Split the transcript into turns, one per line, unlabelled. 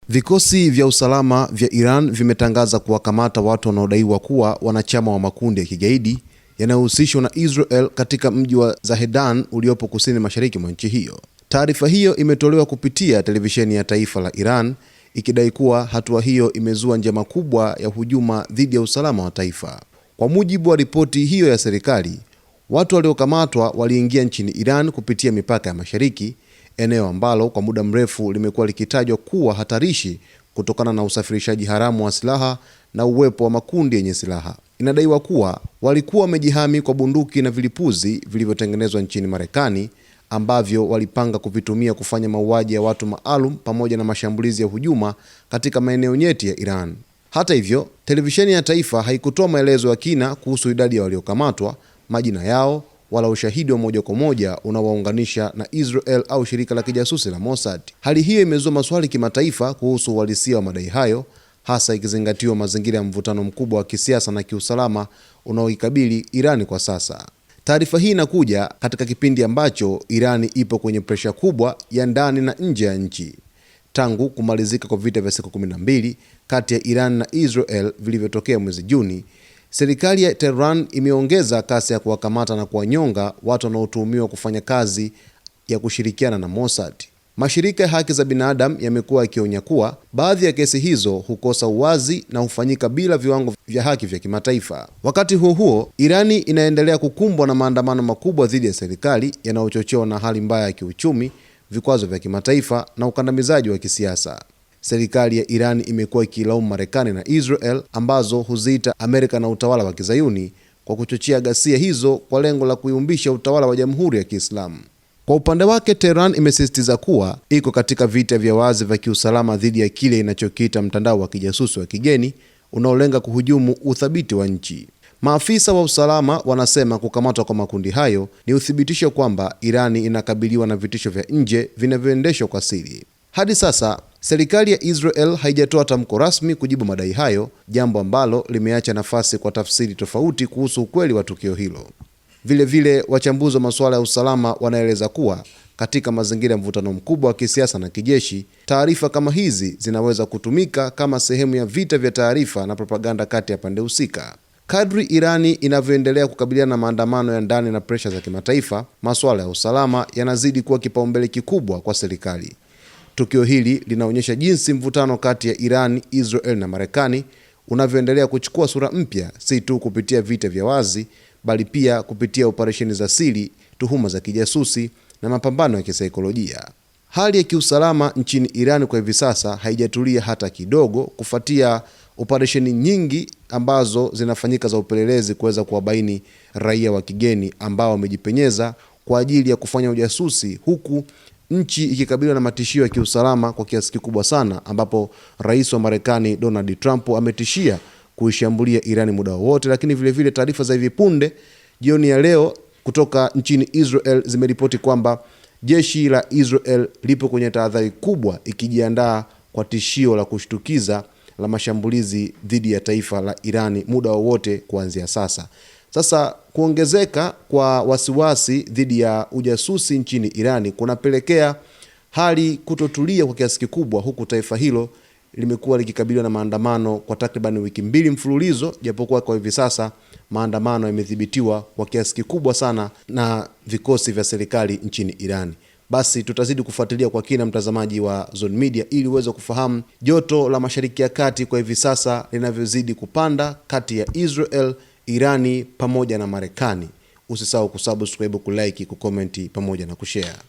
Vikosi vya usalama vya Iran vimetangaza kuwakamata watu wanaodaiwa kuwa wanachama wa makundi ya kigaidi yanayohusishwa na Israel katika mji wa Zahedan uliopo kusini mashariki mwa nchi hiyo. Taarifa hiyo imetolewa kupitia televisheni ya taifa la Iran ikidai kuwa hatua hiyo imezua njama kubwa ya hujuma dhidi ya usalama wa taifa. Kwa mujibu wa ripoti hiyo ya serikali, watu waliokamatwa waliingia nchini Iran kupitia mipaka ya mashariki, eneo ambalo kwa muda mrefu limekuwa likitajwa kuwa hatarishi kutokana na usafirishaji haramu wa silaha na uwepo wa makundi yenye silaha. Inadaiwa kuwa walikuwa wamejihami kwa bunduki na vilipuzi vilivyotengenezwa nchini Marekani ambavyo walipanga kuvitumia kufanya mauaji ya watu maalum pamoja na mashambulizi ya hujuma katika maeneo nyeti ya Iran. Hata hivyo, televisheni ya taifa haikutoa maelezo ya kina kuhusu idadi ya waliokamatwa, majina yao, wala ushahidi wa moja kwa moja unaowaunganisha na Israel au shirika la kijasusi la Mossad. Hali hiyo imezua maswali kimataifa kuhusu uhalisia wa madai hayo, hasa ikizingatiwa mazingira ya mvutano mkubwa wa kisiasa na kiusalama unaoikabili Irani kwa sasa. Taarifa hii inakuja katika kipindi ambacho Irani ipo kwenye presha kubwa ya ndani na nje ya nchi. Tangu kumalizika kwa vita vya siku 12 kati ya Iran na Israel vilivyotokea mwezi Juni, serikali ya Tehran imeongeza kasi ya kuwakamata na kuwanyonga watu wanaotuhumiwa kufanya kazi ya kushirikiana na Mossad. Mashirika ya haki za binadamu yamekuwa yakionya kuwa baadhi ya kesi hizo hukosa uwazi na hufanyika bila viwango vya haki vya kimataifa. Wakati huo huo, Irani inaendelea kukumbwa na maandamano makubwa dhidi ya serikali yanayochochewa na hali mbaya ya kiuchumi, vikwazo vya kimataifa na ukandamizaji wa kisiasa. Serikali ya Irani imekuwa ikilaumu Marekani na Israel ambazo huziita Amerika na utawala wa Kizayuni kwa kuchochea ghasia hizo kwa lengo la kuyumbisha utawala wa Jamhuri ya Kiislamu. Kwa upande wake, Tehran imesisitiza kuwa iko katika vita vya wazi vya kiusalama dhidi ya kile inachokiita mtandao wa kijasusi wa kigeni unaolenga kuhujumu uthabiti wa nchi. Maafisa wa usalama wanasema kukamatwa kwa makundi hayo ni uthibitisho kwamba Irani inakabiliwa na vitisho vya nje vinavyoendeshwa kwa siri. Hadi sasa, serikali ya Israel haijatoa tamko rasmi kujibu madai hayo, jambo ambalo limeacha nafasi kwa tafsiri tofauti kuhusu ukweli wa tukio hilo. Vile wachambuzi wa masuala ya usalama wanaeleza kuwa katika mazingira ya mvutano mkubwa wa kisiasa na kijeshi, taarifa kama hizi zinaweza kutumika kama sehemu ya vita vya taarifa na propaganda kati ya pande husika. Kadri Irani inavyoendelea kukabiliana na maandamano ya ndani na presha za kimataifa, masuala ya usalama yanazidi kuwa kipaumbele kikubwa kwa serikali. Tukio hili linaonyesha jinsi mvutano kati ya Iran, Israel na Marekani unavyoendelea kuchukua sura mpya, si tu kupitia vita vya wazi, bali pia kupitia operesheni za siri, tuhuma za kijasusi na mapambano ya kisaikolojia. Hali ya kiusalama nchini Iran kwa hivi sasa haijatulia hata kidogo, kufuatia operesheni nyingi ambazo zinafanyika za upelelezi kuweza kuwabaini raia wa kigeni ambao wamejipenyeza kwa ajili ya kufanya ujasusi, huku nchi ikikabiliwa na matishio ya kiusalama kwa kiasi kikubwa sana, ambapo rais wa Marekani Donald Trump ametishia kuishambulia Irani muda wowote. Lakini vile taarifa za hivi punde jioni ya leo kutoka nchini Israel zimeripoti kwamba jeshi la Israel lipo kwenye tahadhari kubwa, ikijiandaa kwa tishio la kushtukiza la mashambulizi dhidi ya taifa la Irani muda wowote kuanzia sasa. Sasa kuongezeka kwa wasiwasi dhidi ya ujasusi nchini Irani kunapelekea hali kutotulia kwa kiasi kikubwa, huku taifa hilo limekuwa likikabiliwa na maandamano kwa takriban wiki 2 mfululizo, japokuwa kwa hivi sasa maandamano yamedhibitiwa kwa kiasi kikubwa sana na vikosi vya serikali nchini Irani. Basi tutazidi kufuatilia kwa kina, mtazamaji wa Zone Media, ili uweze kufahamu joto la Mashariki ya Kati kwa hivi sasa linavyozidi kupanda kati ya Israel, Irani pamoja na Marekani. Usisahau kusubscribe, kulike, kucomment pamoja na kushare.